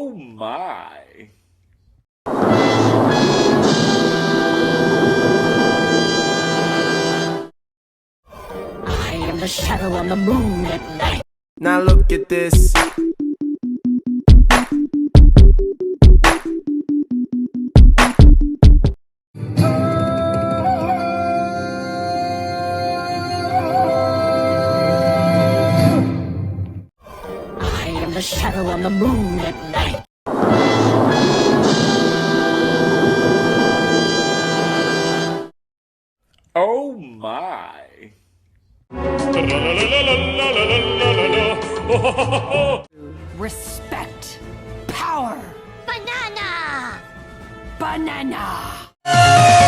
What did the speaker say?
Oh my. I am the shadow on the moon at night. Now look at this. I am the shadow on the moon at night. Oh my. Respect. Power. Banana. Banana.